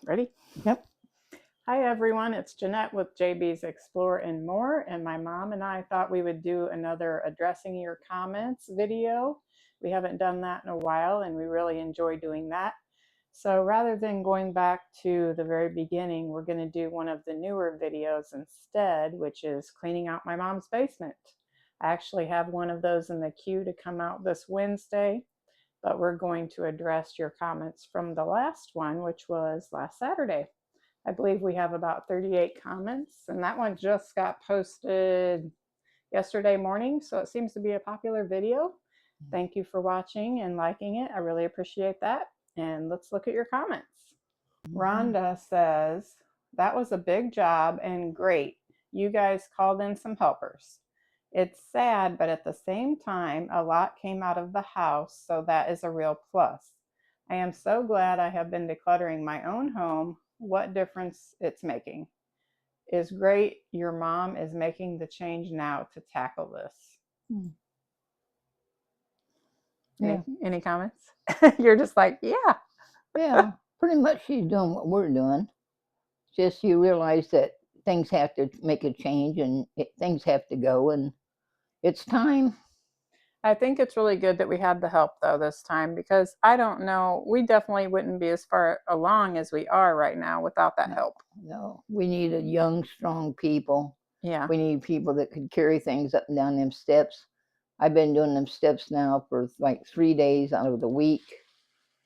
Ready? Yep. Hi everyone, it's Jeanette with JB's Explore and More, and my mom and I thought we would do another addressing your comments video. We haven't done that in a while and we really enjoy doing that. So rather than going back to the very beginning, we're going to do one of the newer videos instead, which is cleaning out my mom's basement. I actually have one of those in the queue to come out this Wednesday, but we're going to address your comments from the last one, which was last Saturday. I believe we have about 38 comments, and that one just got posted yesterday morning, so it seems to be a popular video. Thank you for watching and liking it. I really appreciate that. And let's look at your comments. Rhonda says, that was a big job and great. You guys called in some helpers. It's sad, but at the same time, a lot came out of the house, so that is a real plus. I am so glad I have been decluttering my own home. What difference it's making. Is great. Your mom is making the change now to tackle this. Any comments? You're just like, yeah. Yeah, pretty much she's doing what we're doing. Just you realize that things have to make a change and things have to go, and it's time. I think it's really good that we had the help though this time, because I don't know, we definitely wouldn't be as far along as we are right now without that help. No, we needed young, strong people. Yeah. We need people that could carry things up and down them steps. I've been doing them steps now for like 3 days out of the week,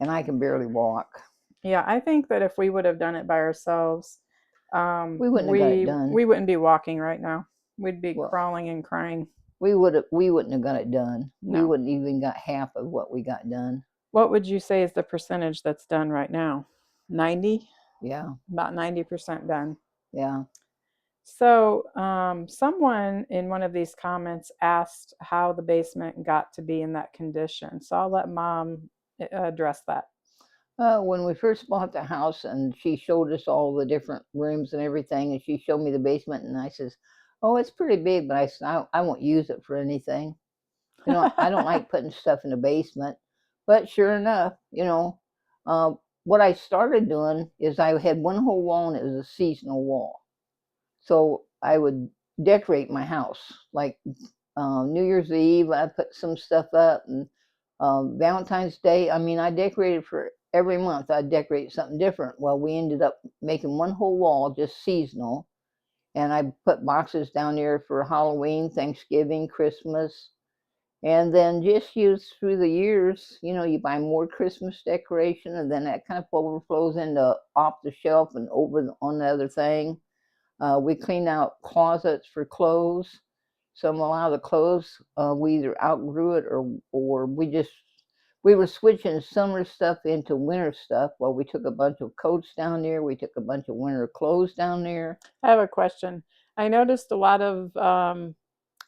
and I can barely walk. Yeah, I think that if we would have done it by ourselves, We wouldn't have got it done. We wouldn't be walking right now. We'd be crawling and crying. We wouldn't have got it done. No. We wouldn't even got half of what we got done. What would you say is the percentage that's done right now? 90? Yeah. About 90% done. Yeah. So someone in one of these comments asked how the basement got to be in that condition. So I'll let Mom address that. When we first bought the house and she showed us all the different rooms and everything, and she showed me the basement, and I says, oh, it's pretty big, but I said, I won't use it for anything. You know, I don't like putting stuff in the basement. But sure enough, you know, what I started doing is I had one whole wall and it was a seasonal wall. So I would decorate my house. Like New Year's Eve, I put some stuff up, and Valentine's Day, I mean, I decorated for every month. I'd decorate something different. Well, we ended up making one whole wall just seasonal. And I put boxes down there for Halloween, Thanksgiving, Christmas. And then just use through the years, you know, you buy more Christmas decoration, and then that kind of overflows into off the shelf and over on the other thing. We clean out closets for clothes. A lot of the clothes, we either outgrew it or we were switching summer stuff into winter stuff. Well, we took a bunch of coats down there. We took a bunch of winter clothes down there. I have a question. I noticed a lot of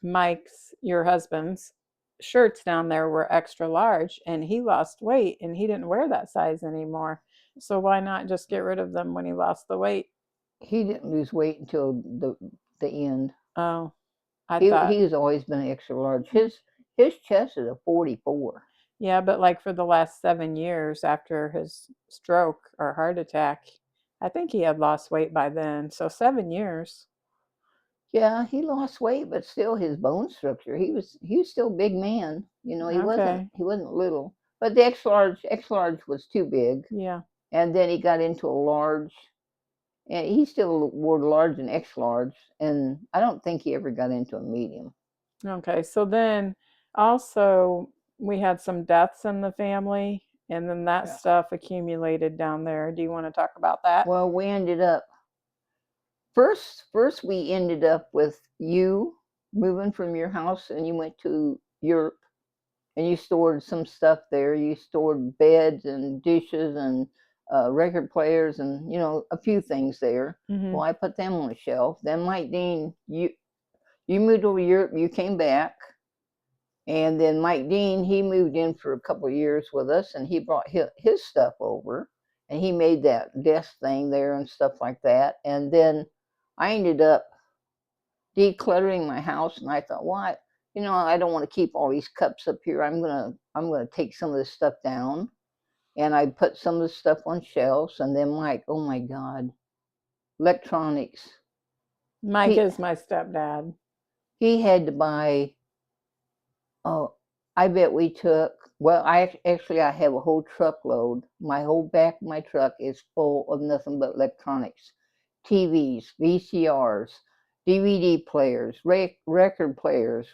Mike's, your husband's, shirts down there were extra large, and he lost weight and he didn't wear that size anymore. So why not just get rid of them when he lost the weight? He didn't lose weight until the end. Oh, he's always been extra large. His chest is a 44. Yeah, but like for the last 7 years after his stroke or heart attack, I think he had lost weight by then. So 7 years. Yeah, he lost weight, but still his bone structure. He was still a big man. You know, he wasn't little. But the extra large was too big. Yeah. And then he got into a large, and he still wore large and extra large. And I don't think he ever got into a medium. Okay, so then also we had some deaths in the family, and then that stuff accumulated down there. Do you want to talk about that? Well, we ended up first we ended up with you moving from your house, and you went to Europe, and you stored some stuff there. You stored beds and dishes and record players and, you know, a few things there. Mm-hmm. Well, I put them on the shelf. Then Mike Dean, you moved over to Europe, you came back. And then Mike Dean, he moved in for a couple of years with us, and he brought his stuff over, and he made that desk thing there and stuff like that. And then I ended up decluttering my house, and I thought, what? You know, I don't want to keep all these cups up here. I'm gonna take some of this stuff down. and I put some of the stuff on shelves. And then Mike, oh my God, electronics. Mike He is my stepdad. he had to buy. Oh, I bet we took. Well, actually I have a whole truckload. My whole back of my truck is full of nothing but electronics, TVs, VCRs, DVD players, record players,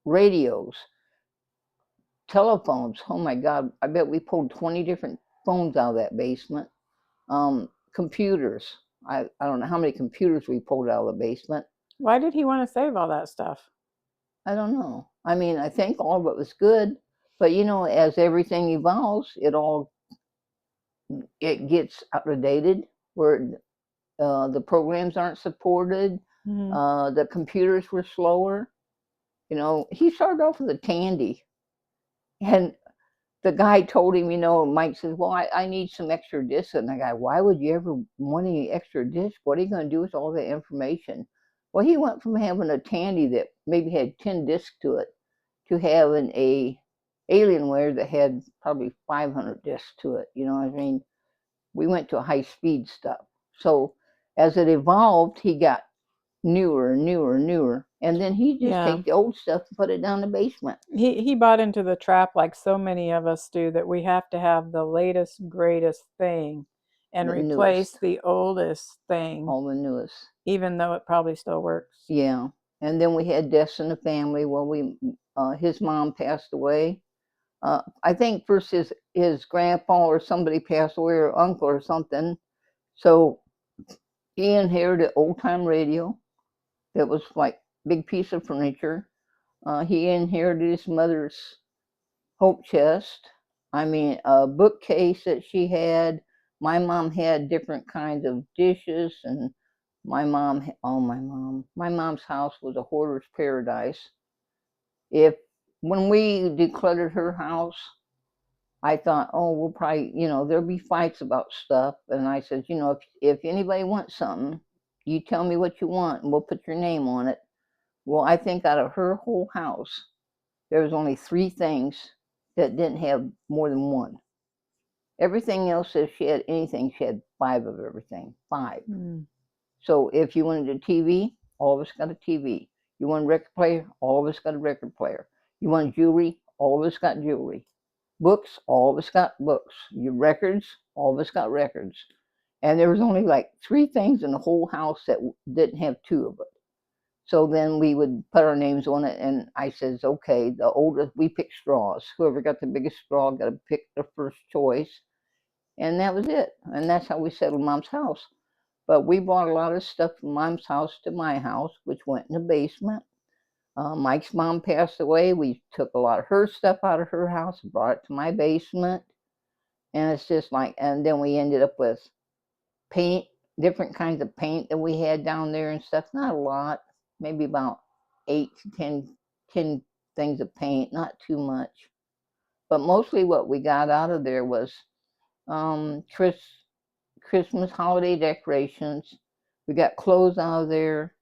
radios, telephones. Oh my God, I bet we pulled 20 different phones out of that basement. Computers. I don't know how many computers we pulled out of the basement. Why did he want to save all that stuff? I don't know. I mean, I think all of it was good, but you know, as everything evolves, it gets outdated. Where the programs aren't supported, the computers were slower. You know, he started off with a Tandy, and the guy told him, you know, Mike says, well, I need some extra discs. And the guy, why would you ever want any extra discs? What are you going to do with all that information? Well, he went from having a Tandy that maybe had 10 discs to it to having a Alienware that had probably 500 discs to it. You know what I mean? We went to high speed stuff. So as it evolved, he got newer and newer and newer. And then he just take the old stuff and put it down in the basement. He bought into the trap, like so many of us do, that we have to have the latest, greatest thing and replace the oldest thing. All the newest. Even though it probably still works. Yeah. And then we had deaths in the family. Well, his mom passed away. I think first his grandpa or somebody passed away, or uncle or something. So he inherited old time radio. That was like big piece of furniture. He inherited his mother's hope chest. I mean, a bookcase that she had. My mom had different kinds of dishes, and my mom's house was a hoarder's paradise. When we decluttered her house, I thought, oh, we'll probably, you know, there'll be fights about stuff. And I said, you know, if anybody wants something, you tell me what you want and we'll put your name on it. Well, I think out of her whole house, there was only 3 things that didn't have more than one. Everything else, if she had anything, she had 5 of everything. 5. So if you wanted a TV, all of us got a TV. You want a record player, all of us got a record player. You want jewelry, all of us got jewelry. Books, all of us got books. Your records, all of us got records. And there was only like 3 things in the whole house that didn't have 2 of it. So then we would put our names on it, and I says, okay, the oldest, we picked straws. Whoever got the biggest straw got to pick the first choice. And that was it. And that's how we settled Mom's house. But we brought a lot of stuff from Mom's house to my house, which went in the basement. Mike's mom passed away. We took a lot of her stuff out of her house and brought it to my basement. And it's just like, and then we ended up with paint, different kinds of paint that we had down there and stuff. Not a lot, maybe about 8 to 10 things of paint, not too much. But mostly what we got out of there was Christmas holiday decorations. We got clothes out of there.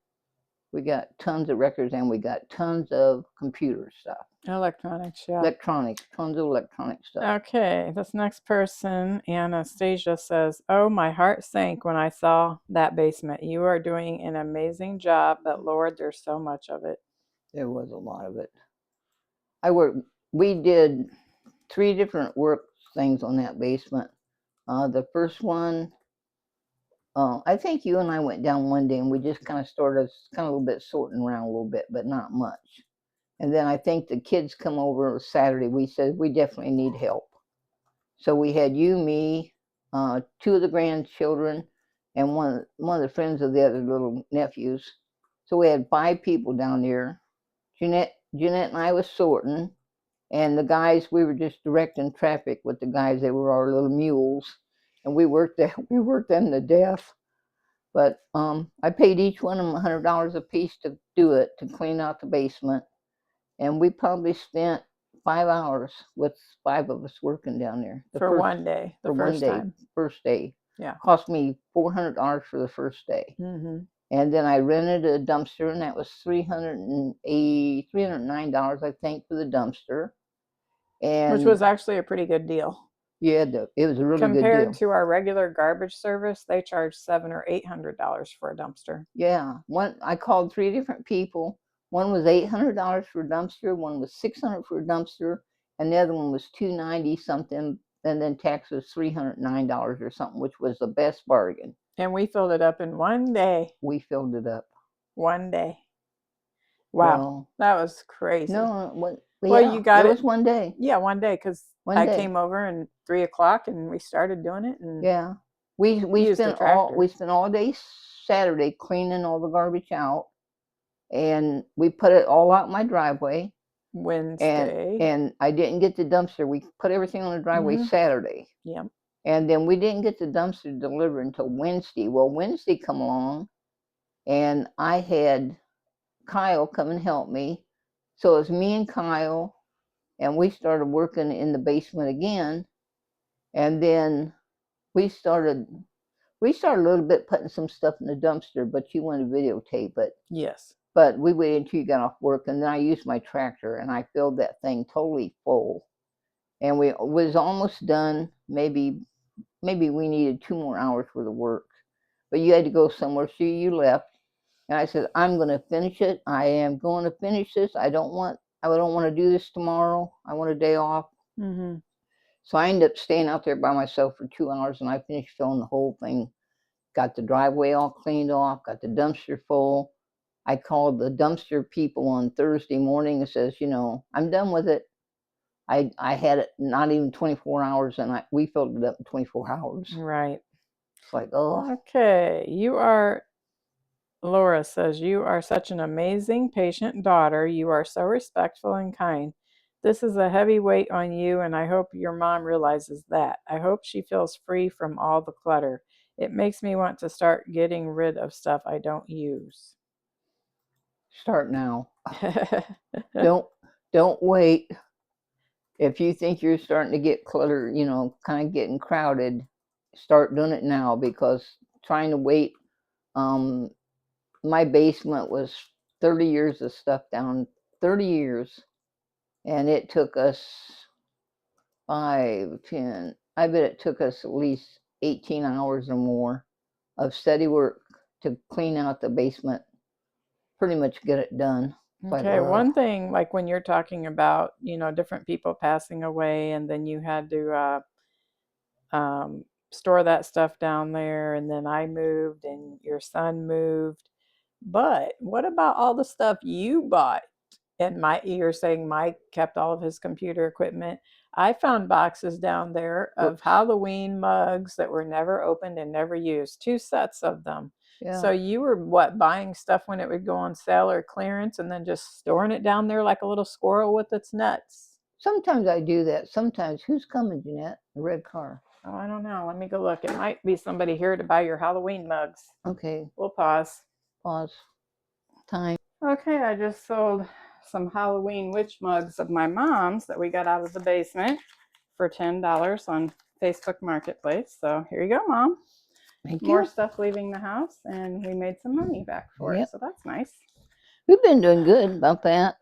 We got tons of records, and we got tons of computer stuff. Electronics, yeah. Electronics, tons of electronic stuff. Okay, this next person, Anastasia, says, oh, my heart sank when I saw that basement. You are doing an amazing job, but Lord, there's so much of it. There was a lot of it. We did 3 different work things on that basement. The first one, I think you and I went down one day and we just kind of started a little bit sorting around a little bit, but not much. And then I think the kids come over Saturday. We said we definitely need help. So we had you, me, 2 of the grandchildren, and one of the friends of the other little nephews. So we had 5 people down there. Jeanette and I was sorting, and the guys, we were just directing traffic with the guys. They were our little mules, and we worked them to death. But I paid each one of them $100 a piece to do it, to clean out the basement. And we probably spent 5 hours with 5 of us working down there. One day, first day. Yeah. Cost me $400 for the first day. Mm-hmm. And then I rented a dumpster, and that was $309, I think, for the dumpster. And which was actually a pretty good deal. Yeah, it was a really good Compared deal. to our regular garbage service, they charge $700 or $800 for a dumpster. Yeah, I called 3 different people. One was $800 for a dumpster, one was $600 for a dumpster, and the other one was $290 something, and then tax was $309 or something, which was the best bargain. And we filled it up in one day. We filled it up. One day. Wow, Well, that was crazy. no, Well, yeah, you got it it. was one day. Yeah, one day, because One I day. came over and 3 o'clock and we started doing it. And Yeah, we used the spent all tractor. day Saturday cleaning all the garbage out, and we put it all out in my driveway. Wednesday. And I didn't get the dumpster. We put everything on the driveway Saturday. Yep. And then we didn't get the dumpster delivered until Wednesday. Well, Wednesday come along, and I had Kyle come and help me. So it was me and Kyle, and we started working in the basement again. And then we started a little bit putting some stuff in the dumpster, but you want to videotape it. Yes. But we waited until you got off work, and then I used my tractor, and I filled that thing totally full. And we was almost done. Maybe we needed 2 more hours worth of work. But you had to go somewhere, so you left. And I said, I'm going to finish it. I am going to finish this. I don't want to do this tomorrow. I want a day off. So I ended up staying out there by myself for 2 hours, and I finished filling the whole thing. Got the driveway all cleaned off, got the dumpster full. I called the dumpster people on Thursday morning and says, I'm done with it. I had it not even 24 hours, and we filled it up in 24 hours. Right. It's like, oh. Okay. Laura says, you are such an amazing, patient daughter. You are so respectful and kind. This is a heavy weight on you, and I hope your mom realizes that. I hope she feels free from all the clutter. It makes me want to start getting rid of stuff I don't use. Start now. Don't wait. If you think you're starting to get cluttered, kind of getting crowded, start doing it now, because trying to wait, my basement was 30 years of stuff down, 30 years, and it took us 5, 10, I bet it took us at least 18 hours or more of steady work to clean out the basement, pretty much get it done. Okay, one thing, like when you're talking about, different people passing away, and then you had to store that stuff down there, and then I moved and your son moved. But what about all the stuff you bought? And you're saying Mike kept all of his computer equipment. I found boxes down there of Halloween mugs that were never opened and never used, 2 sets of them. Yeah. So you were buying stuff when it would go on sale or clearance, and then just storing it down there like a little squirrel with its nuts? Sometimes I do that. Sometimes. Who's coming, Jeanette? A red car. Oh, I don't know. Let me go look. It might be somebody here to buy your Halloween mugs. Okay. We'll pause. Pause. Time. Okay, I just sold some Halloween witch mugs of my mom's that we got out of the basement for $10 on Facebook Marketplace. So here you go, Mom. Thank you. More stuff leaving the house, and we made some money back for it. So that's nice. We've been doing good about that.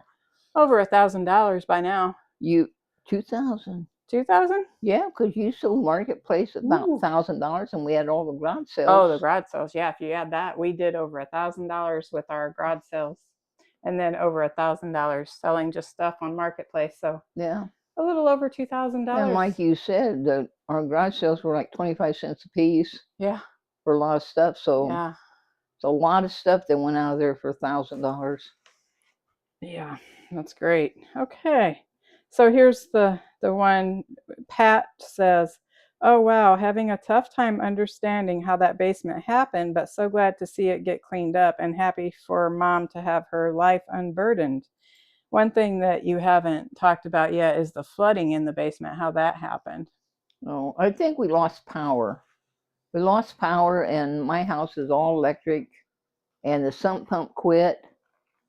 Over $1,000 by now. 2,000. 2,000? Yeah, because you sold Marketplace about $1,000, and we had all the garage sales. Oh, the garage sales. Yeah, if you add that, we did over $1,000 with our garage sales, and then over $1,000 selling just stuff on Marketplace. So yeah, a little over $2,000. And like you said, our garage sales were like 25 cents a piece. Yeah, for a lot of stuff. So yeah, it's a lot of stuff that went out of there for $1,000. Yeah, that's great. Okay, so here's the one. Pat says, oh wow, having a tough time understanding how that basement happened, but so glad to see it get cleaned up, and happy for Mom to have her life unburdened. One thing that you haven't talked about yet is the flooding in the basement, how that happened. Oh, I think we lost power. We lost power, and my house is all electric, and the sump pump quit,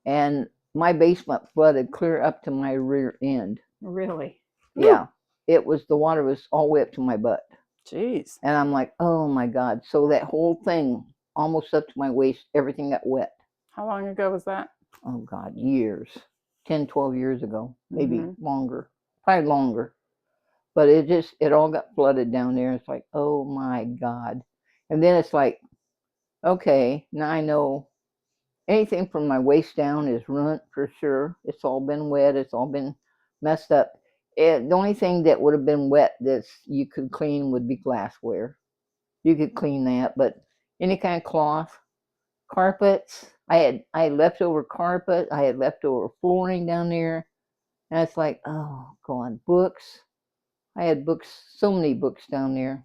and my basement flooded clear up to my rear end. Really? Yeah. The water was all the way up to my butt. Jeez. And I'm like, oh my God. So that whole thing, almost up to my waist, everything got wet. How long ago was that? Oh God, years. 10, 12 years ago, maybe longer, probably longer. but it all got flooded down there. It's like, oh my God. And then it's like, okay, now I know anything from my waist down is ruined for sure. It's all been wet. It's all been messed up. The only thing that would have been wet that you could clean would be glassware. You could clean that, but any kind of cloth, carpets. I had leftover carpet. I had leftover flooring down there, and it's like, oh God, books. I had books, so many books down there.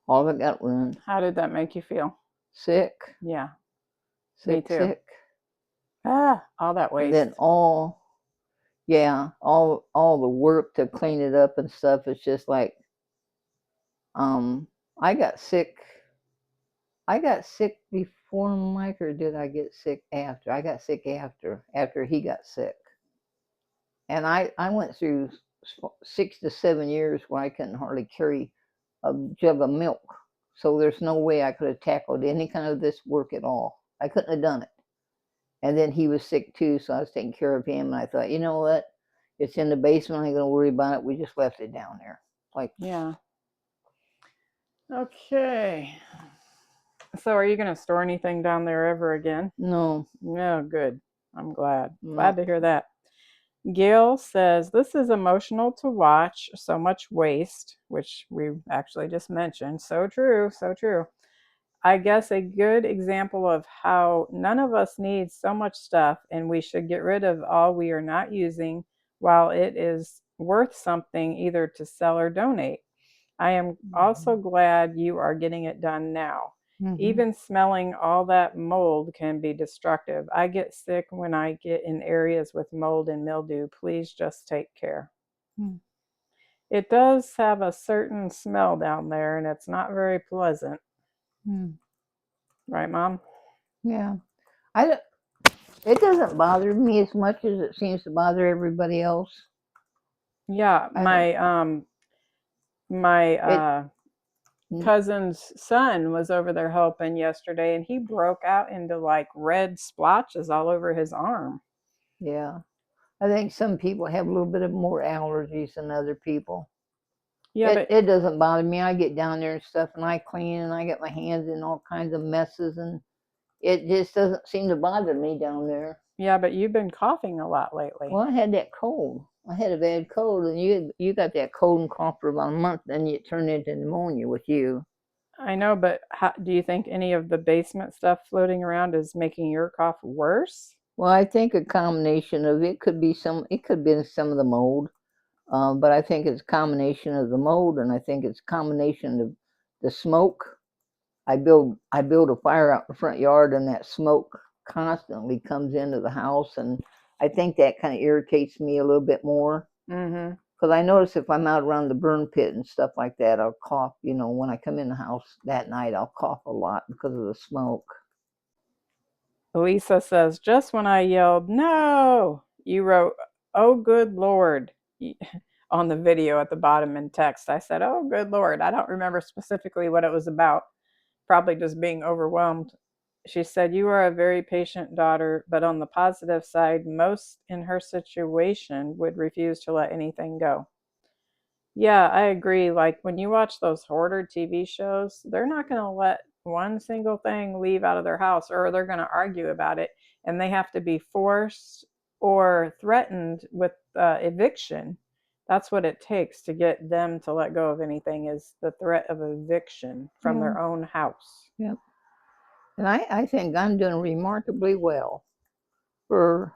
All of it got ruined. How did that make you feel? Sick. Yeah. Sick, Me too. sick. All that waste. And then all the work to clean it up and stuff. It's just like, I got sick. I got sick before Mike, or did I get sick after? I got sick after he got sick. And I went through 6 to 7 years where I couldn't hardly carry a jug of milk. So there's no way I could have tackled any kind of this work at all. I couldn't have done it. And then he was sick too, so I was taking care of him. And I thought, you know what? It's in the basement. I ain't going to worry about it. We just left it down there. Like, yeah. Okay. So are you going to store anything down there ever again? no. No, good. I'm glad. No. Glad to hear that. Gail says, this is emotional to watch, so much waste, which we actually just mentioned. So true, so true. I guess a good example of how none of us needs so much stuff and we should get rid of all we are not using while it is worth something either to sell or donate. I am also glad you are getting it done now. Even smelling all that mold can be destructive. I get sick when I get in areas with mold and mildew. Please just take care. It does have a certain smell down there, and it's not very pleasant. Right, Mom? Yeah. It doesn't bother me as much as it seems to bother everybody else. Yeah, my cousin's son was over there helping yesterday, and he broke out into like red splotches all over his arm. Yeah. I think some people have a little bit of more allergies than other people. Yeah, it doesn't bother me. I get down there and stuff, and I clean, and I get my hands in all kinds of messes, and it just doesn't seem to bother me down there. Yeah, but you've been coughing a lot lately. Well, I had that cold. I had a bad cold, and you got that cold and cough for about a month, then it turned into pneumonia with you. I know, but do you think any of the basement stuff floating around is making your cough worse? Well, I think a combination of it could be some of the mold, but I think it's a combination of the mold, and I think it's a combination of the smoke. I build a fire out in the front yard, and that smoke constantly comes into the house, and I think that kind of irritates me a little bit more. Because I notice if I'm out around the burn pit and stuff like that, I'll cough. You know, when I come in the house that night, I'll cough a lot because of the smoke. Lisa says, just when I yelled, no, you wrote, oh, good Lord, on the video at the bottom in text. I said, oh, good Lord. I don't remember specifically what it was about. Probably just being overwhelmed. She said, you are a very patient daughter, but on the positive side, most in her situation would refuse to let anything go. Yeah, I agree. Like when you watch those hoarder TV shows, they're not going to let one single thing leave out of their house, or they're going to argue about it, and they have to be forced or threatened with eviction. That's what it takes to get them to let go of anything, is the threat of eviction from their own house. Yep. And I think I'm doing remarkably well for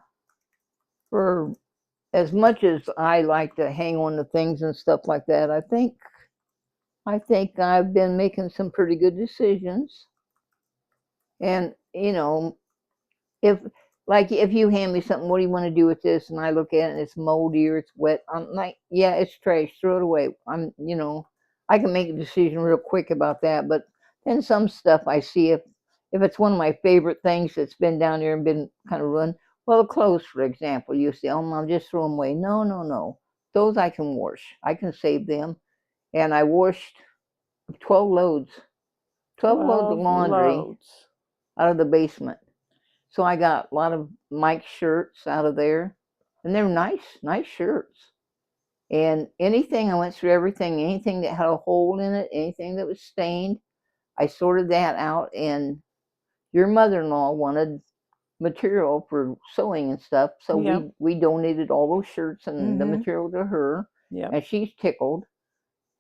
as much as I like to hang on to things and stuff like that. I think I've been making some pretty good decisions. And you know, if you hand me something, what do you want to do with this? And I look at it and it's moldy or it's wet, I'm like, yeah, it's trash, throw it away. I can make a decision real quick about that. But then some stuff I see, if it's one of my favorite things that's been down there and been kind of ruined, well, the clothes, for example, you say, oh, Mom, just throw them away. No. Those I can wash. I can save them. And I washed 12 loads of laundry out of the basement. So I got a lot of Mike's shirts out of there. And they're nice shirts. And anything, I went through everything, anything that had a hole in it, anything that was stained, I sorted that out. And your mother-in-law wanted material for sewing and stuff, so Yep. we donated all those shirts and the material to her, Yep. and she's tickled.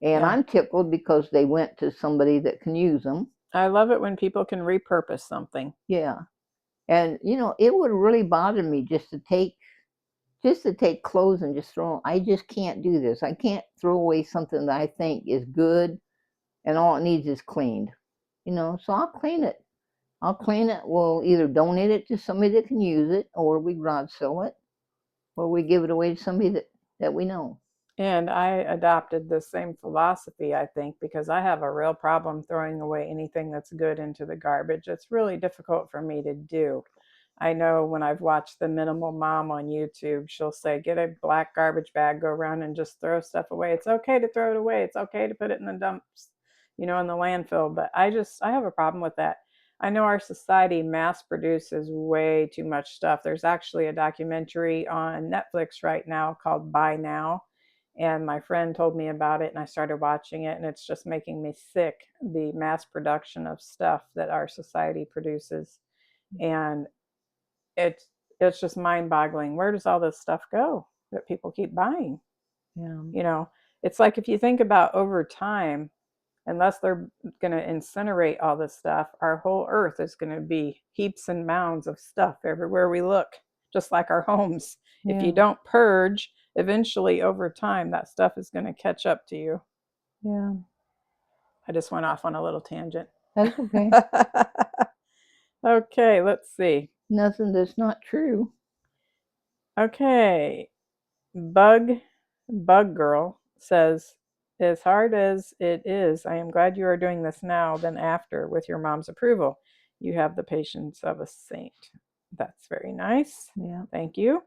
And Yeah. I'm tickled because they went to somebody that can use them. I love it when people can repurpose something. Yeah. And you know, it would really bother me just to take clothes and just throw them. I just can't do this. I can't throw away something that I think is good and all it needs is cleaned. You know, so I'll clean it. I'll clean it. We'll either donate it to somebody that can use it, or we garage sell it, or we give it away to somebody that we know. And I adopted the same philosophy, I think, because I have a real problem throwing away anything that's good into the garbage. It's really difficult for me to do. I know when I've watched the Minimal Mom on YouTube, she'll say, get a black garbage bag, go around and just throw stuff away. It's okay to throw it away. It's okay to put it in the dumps, in the landfill. But I have a problem with that. I know our society mass produces way too much stuff. There's actually a documentary on Netflix right now called Buy Now. And my friend told me about it and I started watching it, and it's just making me sick, the mass production of stuff that our society produces. And it's it's just mind-boggling. Where does all this stuff go that people keep buying? Yeah. It's like, if you think about over time, unless they're going to incinerate all this stuff, our whole earth is going to be heaps and mounds of stuff everywhere we look, just like our homes. Yeah. If you don't purge, eventually over time that stuff is going to catch up to you. Yeah. I just went off on a little tangent. That's okay. Okay, let's see. Nothing that's not true. Okay. Bug Girl says, as hard as it is, I am glad you are doing this now than after with your mom's approval. You have the patience of a saint. That's very nice. Yeah. Thank you.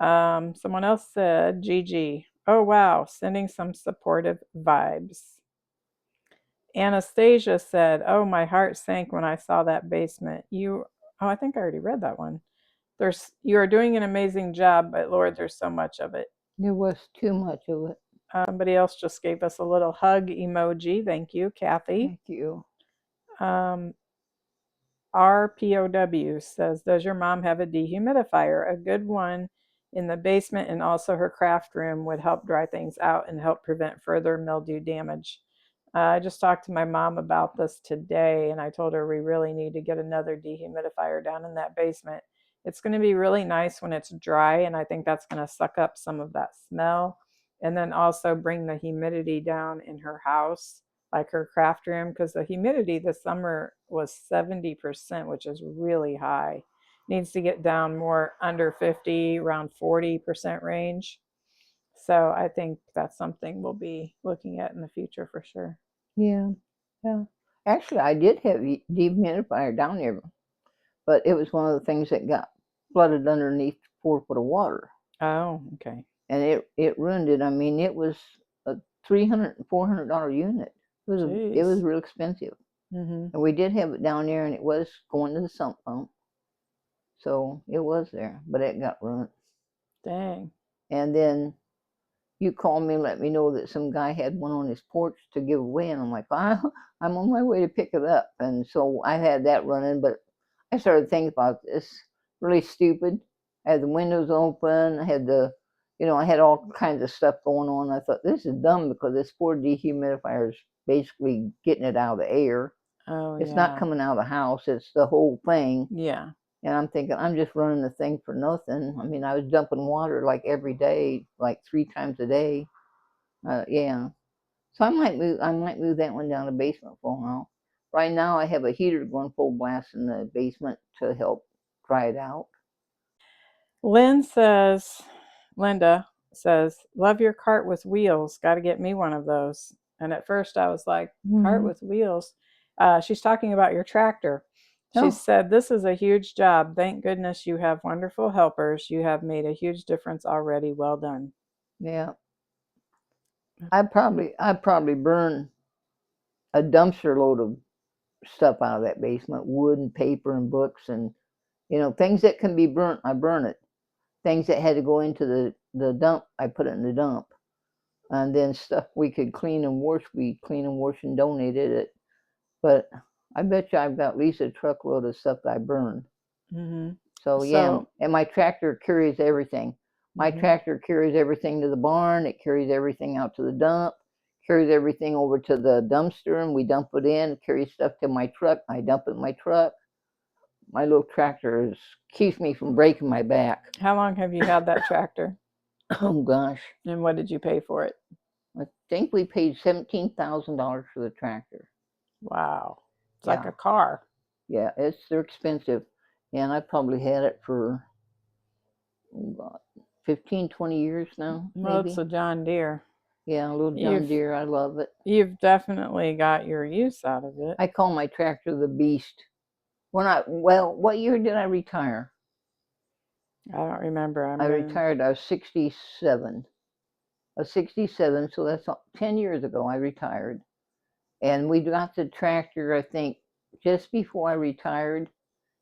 Someone else said, Gigi, oh wow, sending some supportive vibes. Anastasia said, oh, my heart sank when I saw that basement. I think I already read that one. You are doing an amazing job, but Lord, there's so much of it. There was too much of it. Somebody else just gave us a little hug emoji. Thank you, Kathy. Thank you. RPOW says, does your mom have a dehumidifier? A good one in the basement, and also her craft room would help dry things out and help prevent further mildew damage. I just talked to my mom about this today, and I told her we really need to get another dehumidifier down in that basement. It's going to be really nice when it's dry, and I think that's going to suck up some of that smell, and then also bring the humidity down in her house, like her craft room, because the humidity this summer was 70%, which is really high. Needs to get down more under 50, around 40% range. So I think that's something we'll be looking at in the future for sure. Yeah. Yeah. Actually, I did have a dehumidifier down there, but it was one of the things that got flooded underneath 4 foot of water. Oh, okay. And it ruined it. I mean, it was a $300 and $400 unit. It was real expensive. And we did have it down there, and it was going to the sump pump. So it was there, but it got ruined. Dang. And then you called me and let me know that some guy had one on his porch to give away, and I'm like, I'm on my way to pick it up. And so I had that running, but I started thinking about this. Really stupid. I had the windows open. I had I had all kinds of stuff going on. I thought, this is dumb, because this poor dehumidifier is basically getting it out of the air. Oh, it's not coming out of the house. It's the whole thing. Yeah. And I'm thinking, I'm just running the thing for nothing. I mean, I was dumping water like every day, like 3 times a day. Yeah. So I might move that one down the basement for a while. Right now, I have a heater going full blast in the basement to help dry it out. Linda says, love your cart with wheels. Got to get me one of those. And at first I was like, cart with wheels? She's talking about your tractor. She said, this is a huge job. Thank goodness you have wonderful helpers. You have made a huge difference already. Well done. Yeah. I probably burn a dumpster load of stuff out of that basement, wood and paper and books, and things that can be burnt, I burn it. Things that had to go into the dump, I put it in the dump. And then stuff we could clean and wash, we clean and wash and donated it. But I bet you I've got at least a truckload of stuff that I burned. Mm-hmm. So yeah, and my tractor carries everything. My tractor carries everything to the barn. It carries everything out to the dump. Carries everything over to the dumpster, and we dump it in. It carries stuff to my truck. I dump it in my truck. My little tractor keeps me from breaking my back. How long have you had that tractor? Oh gosh. And what did you pay for it? I think we paid $17,000 for the tractor. Wow. It's like a car. Yeah, they're expensive. And I probably had it for about 15, 20 years now. Well, maybe. it's a John Deere. Yeah, a little John Deere. I love it. You've definitely got your use out of it. I call my tractor the Beast. What year did I retire? I don't remember. I retired. I was 67. I was 67, so that's 10 years ago I retired. And we got the tractor, I think, just before I retired.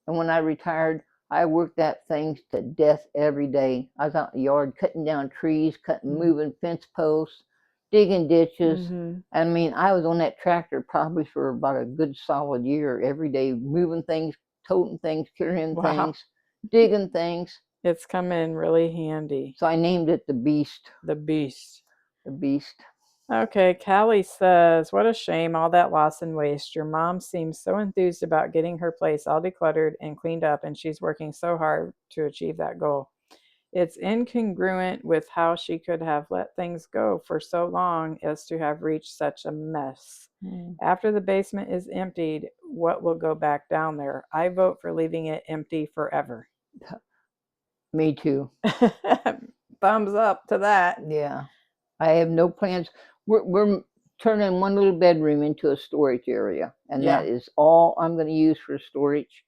And when I retired, I worked that thing to death every day. I was out in the yard cutting down trees, moving fence posts, digging ditches. I mean, I was on that tractor probably for about a good solid year, every day, moving things, toting things, carrying things, digging things. It's come in really handy. So I named it the Beast. The Beast. The Beast. Okay, Callie says, what a shame, all that loss and waste. Your mom seems so enthused about getting her place all decluttered and cleaned up, and she's working so hard to achieve that goal. It's incongruent with how she could have let things go for so long as to have reached such a mess. After the basement is emptied, what will go back down there? I vote for leaving it empty forever. Me too. Thumbs up to that. Yeah. I have no plans. We're turning one little bedroom into a storage area, and that is all I'm going to use for storage.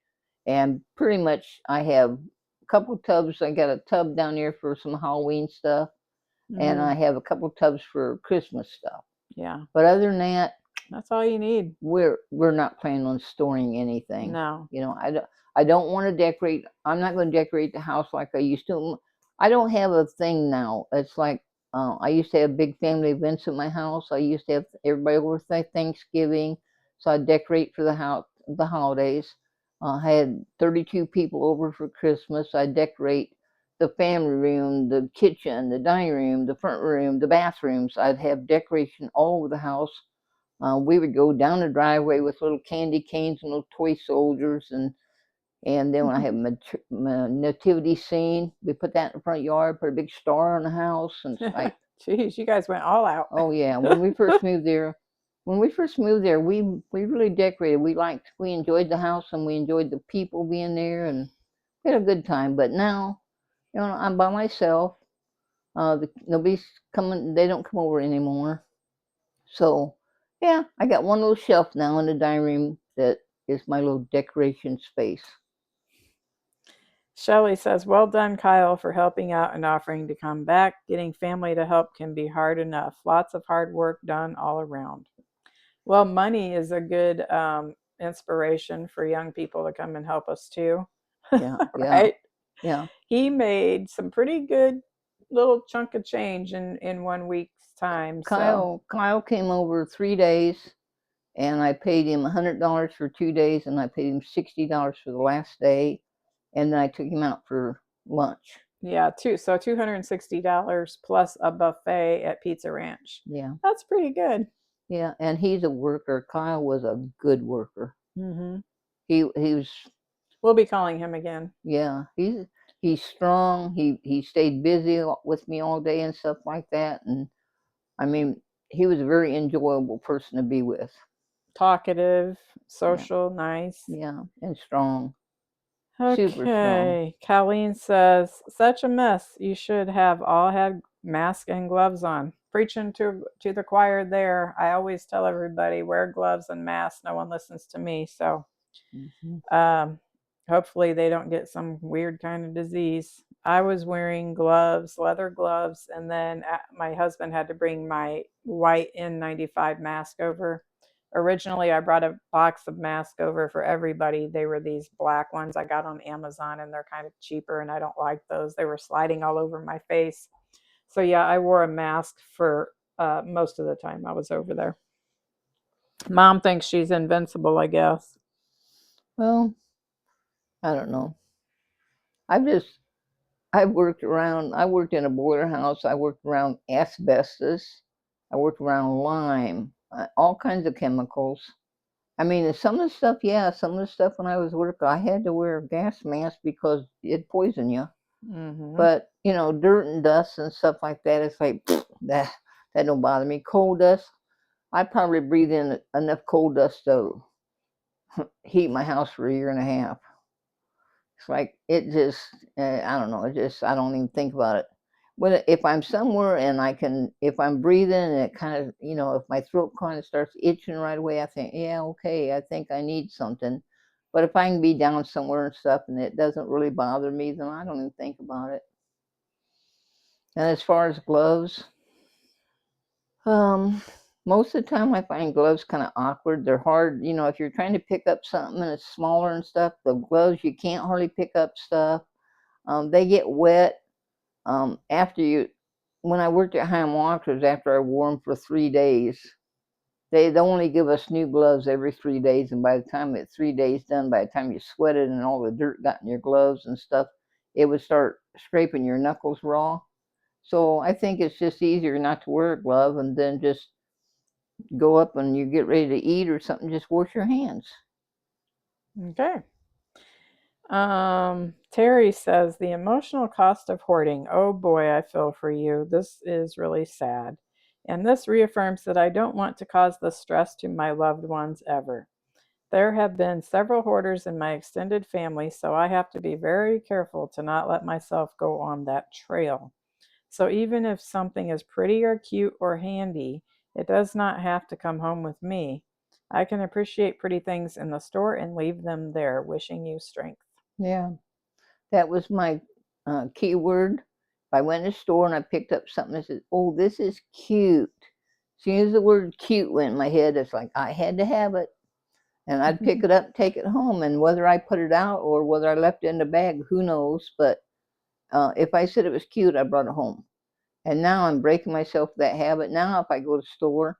And pretty much I have a couple tubs. I got a tub down there for some Halloween stuff, and I have a couple tubs for Christmas stuff. Yeah. But other than that, that's all you need. We're not planning on storing anything. No. You know, I don't want to decorate. I'm not going to decorate the house like I used to. I don't have a thing now. It's like I used to have big family events at my house. I used to have everybody over for Thanksgiving, so I decorate for the house, the holidays. I had 32 people over for Christmas. I decorate the family room, the kitchen, the dining room, the front room, the bathrooms. I'd have decoration all over the house. We would go down the driveway with little candy canes and little toy soldiers, and then when I have my nativity scene, we put that in the front yard, put a big star on the house, and like, geez, you guys went all out. Oh yeah, when we first moved there, we really decorated. We enjoyed the house, and we enjoyed the people being there, and we had a good time. But now, you know, I'm by myself. Nobody's coming. They don't come over anymore. So, yeah, I got one little shelf now in the dining room that is my little decoration space. Shelley says, well done, Kyle, for helping out and offering to come back. Getting family to help can be hard enough. Lots of hard work done all around. Well, money is a good inspiration for young people to come and help us too. Yeah, right? Yeah. He made some pretty good little chunk of change in 1 week's time. Kyle came over 3 days, and I paid him $100 for 2 days, and I paid him $60 for the last day, and then I took him out for lunch. Yeah, so $260 plus a buffet at Pizza Ranch. Yeah, that's pretty good. Yeah, and he's a worker. Kyle was a good worker. He was. We'll be calling him again. Yeah, he's strong. He stayed busy with me all day and stuff like that, and I mean, he was a very enjoyable person to be with. Talkative, social, nice. Yeah, and strong. Okay. Super strong. Colleen says, such a mess. You should have all had masks and gloves on. Preaching to the choir there. I always tell everybody, wear gloves and masks. No one listens to me. So hopefully they don't get some weird kind of disease. I was wearing gloves, leather gloves, and then my husband had to bring my white N95 mask over. Originally, I brought a box of masks over for everybody. They were these black ones I got on Amazon, and they're kind of cheaper, and I don't like those. They were sliding all over my face. So yeah, I wore a mask for most of the time I was over there. Mom thinks she's invincible, I guess. Well, I don't know. I worked in a boiler house. I worked around asbestos. I worked around lime, all kinds of chemicals. I mean, some of the stuff, yeah, some of the stuff when I was working, I had to wear a gas mask because it'd poison you. Mm-hmm. But, dirt and dust and stuff like that, it's like, that don't bother me. Coal dust, I probably breathe in enough coal dust to heat my house for a year and a half. It's like it just, I don't know. I don't even think about it. If I'm somewhere and if I'm breathing and it kind of, if my throat kind of starts itching right away, I think, yeah, okay, I think I need something. But if I can be down somewhere and stuff and it doesn't really bother me, then I don't even think about it. And as far as gloves, most of the time I find gloves kind of awkward. They're hard, if you're trying to pick up something and it's smaller and stuff, the gloves, you can't hardly pick up stuff. They get wet. After when I worked at Heim Walkers, after I wore them for 3 days, they only give us new gloves every 3 days. And by the time it's 3 days done, by the time you sweated and all the dirt got in your gloves and stuff, it would start scraping your knuckles raw. So I think it's just easier not to wear a glove and then just go up and you get ready to eat or something, just wash your hands. Okay. Terry says the emotional cost of hoarding. Oh boy, I feel for you. This is really sad. And this reaffirms that I don't want to cause this stress to my loved ones ever. There have been several hoarders in my extended family, so I have to be very careful to not let myself go on that trail. So even if something is pretty or cute or handy, it does not have to come home with me. I can appreciate pretty things in the store and leave them there. Wishing you strength. Yeah, that was my key word. If I went to the store and I picked up something that said, "Oh, this is cute." As soon as the word "cute" went in my head, it's like I had to have it. And I'd pick it up, take it home, and whether I put it out or whether I left it in the bag, who knows? But if I said it was cute, I brought it home. And now I'm breaking myself of that habit. Now, if I go to the store,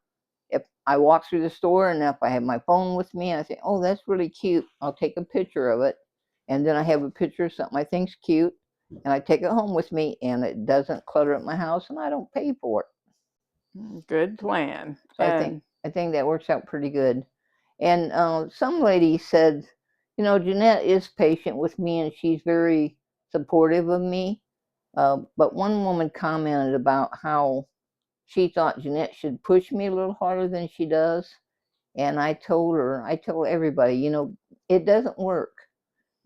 if I walk through the store and if I have my phone with me, I say, "Oh, that's really cute." I'll take a picture of it, and then I have a picture of something I think's cute, and I take it home with me, and it doesn't clutter up my house, and I don't pay for it. Good plan. So And I think that works out pretty good. And some lady said, Jeanette is patient with me and she's very supportive of me. But one woman commented about how she thought Jeanette should push me a little harder than she does. And I told everybody, it doesn't work.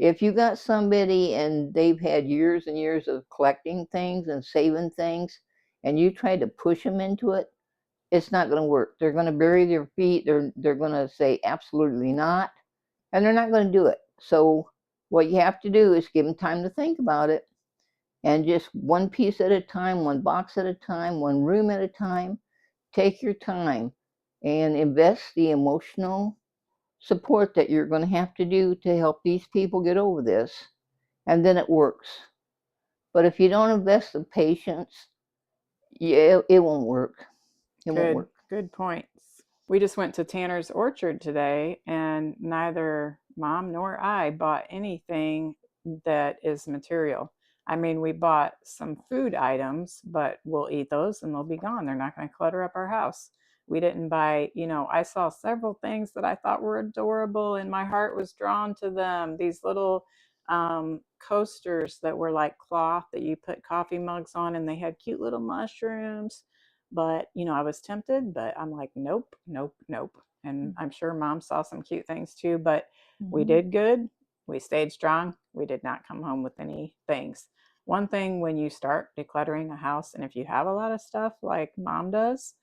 If you got somebody and they've had years and years of collecting things and saving things, and you try to push them into it, it's not going to work. They're going to bury their feet. They're going to say absolutely not, and they're not going to do it. So what you have to do is give them time to think about it, and just one piece at a time, one box at a time, one room at a time. Take your time and invest the emotional support that you're going to have to do to help these people get over this, and then it works. But if you don't invest the patience, yeah, it won't work. It won't work. good points. We just went to Tanner's Orchard today, and neither mom nor I bought anything that is material. I mean, we bought some food items, but we'll eat those and they'll be gone. They're not going to clutter up our house. We didn't buy, I saw several things that I thought were adorable and my heart was drawn to them. These little coasters that were like cloth that you put coffee mugs on, and they had cute little mushrooms. But, I was tempted, but I'm like, nope, nope, nope. And I'm sure mom saw some cute things too, but we did good. We stayed strong. We did not come home with any things. One thing when you start decluttering a house, and if you have a lot of stuff like mom does,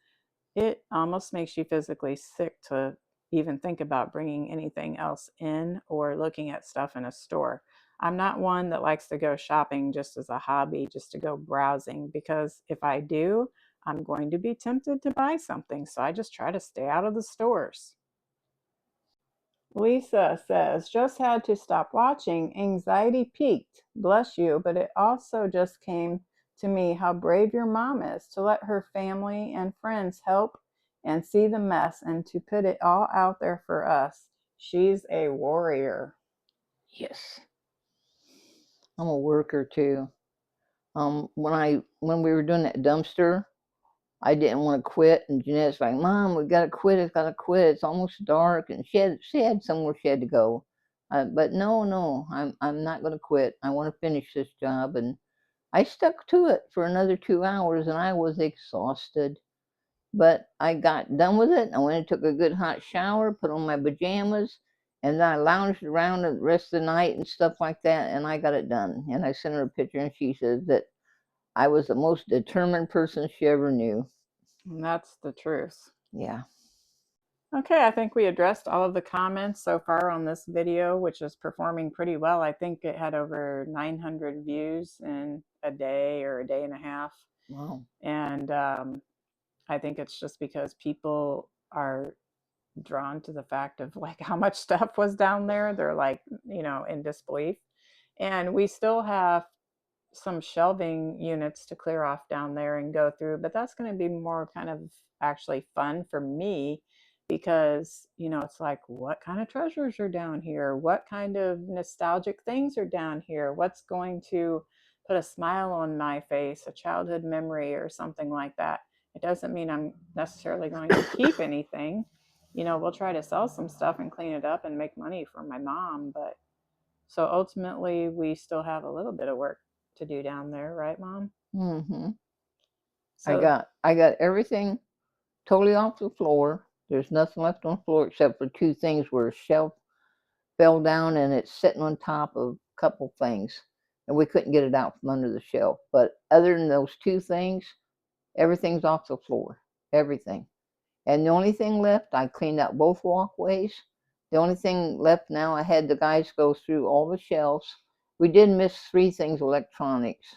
it almost makes you physically sick to even think about bringing anything else in or looking at stuff in a store. I'm not one that likes to go shopping just as a hobby, just to go browsing, because if I do, I'm going to be tempted to buy something. So I just try to stay out of the stores. Lisa says, just had to stop watching. Anxiety peaked. Bless you. But it also just came to me how brave your mom is to let her family and friends help and see the mess and to put it all out there for us. She's a warrior. Yes. I'm a worker too. When we were doing that dumpster, I didn't want to quit, and Jeanette's like, "Mom, we gotta quit. It's gotta quit. It's almost dark." And she had somewhere she had to go, but no, I'm not gonna quit. I want to finish this job, and I stuck to it for another 2 hours, and I was exhausted. But I got done with it. I went and took a good hot shower, put on my pajamas, and then I lounged around the rest of the night and stuff like that, and I got it done. And I sent her a picture, and she said that I was the most determined person she ever knew. And that's the truth. Yeah. Okay, I think we addressed all of the comments so far on this video, which is performing pretty well. I think it had over 900 views in a day or a day and a half. Wow. And I think it's just because people are drawn to the fact of like how much stuff was down there. They're like, in disbelief. And we still have some shelving units to clear off down there and go through, but that's going to be more kind of actually fun for me because, it's like, what kind of treasures are down here? What kind of nostalgic things are down here? What's going to put a smile on my face, a childhood memory or something like that? It doesn't mean I'm necessarily going to keep anything. We'll try to sell some stuff and clean it up and make money for my mom, but so ultimately we still have a little bit of work to do down there, right, Mom? Mm-hmm. So I got everything totally off the floor. There's nothing left on the floor except for two things where a shelf fell down and it's sitting on top of a couple things, and we couldn't get it out from under the shelf. But other than those two things, everything's off the floor. Everything. And the only thing left, I cleaned out both walkways. The only thing left now, I had the guys go through all the shelves. We did miss three things electronics.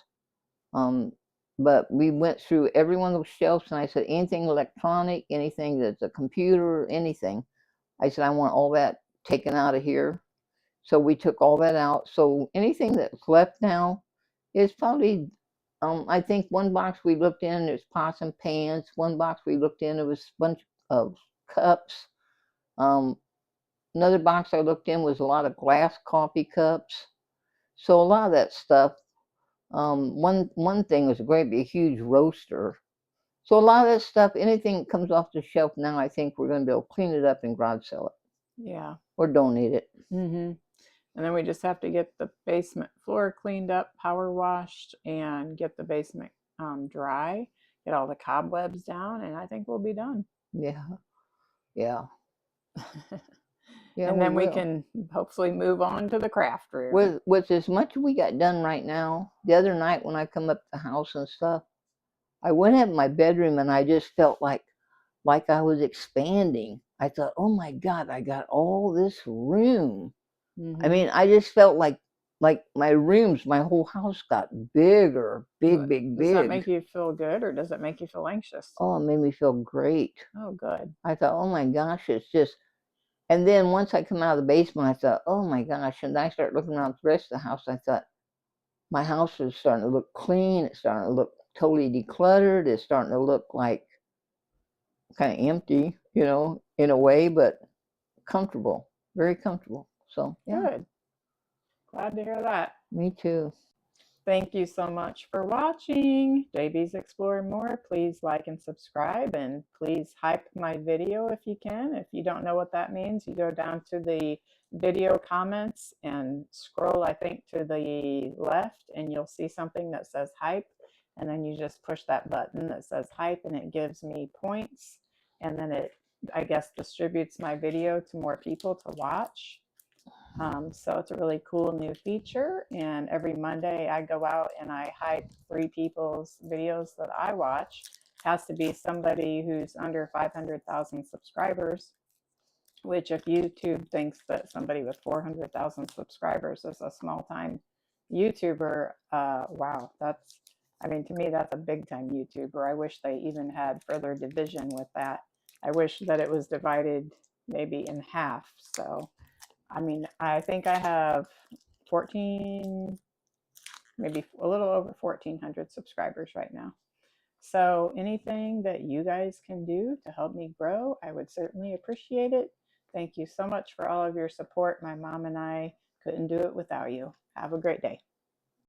But we went through every one of those shelves, and I said, anything electronic, anything that's a computer, anything. I said, I want all that taken out of here. So we took all that out. So anything that's left now is probably, I think one box we looked in, there's pots and pans. One box we looked in, it was a bunch of cups. Another box I looked in was a lot of glass coffee cups. So a lot of that stuff. One thing was a great big huge roaster. So a lot of that stuff, anything that comes off the shelf now, I think we're going to be able to clean it up and garage sell it. yeah. Or donate it. Mm-hmm. And then we just have to get the basement floor cleaned up, power washed, and get the basement dry, get all the cobwebs down, and I think we'll be done. Yeah. Yeah. Yeah, And then we will. can hopefully move on to the craft room. With as much we got done right now, the other night when I come up to the house and stuff, I went in my bedroom and I just felt like I was expanding. I thought, oh my God, I got all this room. Mm-hmm. I mean, I just felt like my rooms, my whole house got bigger, big. Does that make you feel good or does it make you feel anxious? Oh, it made me feel great. Oh, good. I thought, oh my gosh, it's just. And then once I come out of the basement, I thought, oh my gosh. And I started looking around the rest of the house. I thought, my house is starting to look clean. It's starting to look totally decluttered. It's starting to look like kind of empty, in a way, but comfortable, very comfortable. So, yeah. Good. Glad to hear that. Me too. Thank you so much for watching JB's Explore More. Please like and subscribe, and please hype my video if you can. If you don't know what that means, you go down to the video comments and scroll, I think, to the left, and you'll see something that says hype. And then you just push that button that says hype, and it gives me points. And then it, I guess, distributes my video to more people to watch. So it's a really cool new feature, and every Monday I go out and I hype 3 people's videos that I watch. Has to be somebody who's under 500,000 subscribers, which if YouTube thinks that somebody with 400,000 subscribers is a small-time YouTuber, wow, that's, I mean, to me, that's a big-time YouTuber. I wish they even had further division with that. I wish that it was divided maybe in half, so I mean, I think I have 14 maybe a little over 1,400 subscribers right now. So anything that you guys can do to help me grow, I would certainly appreciate it. Thank you so much for all of your support. My mom and I couldn't do it without you. Have a great day.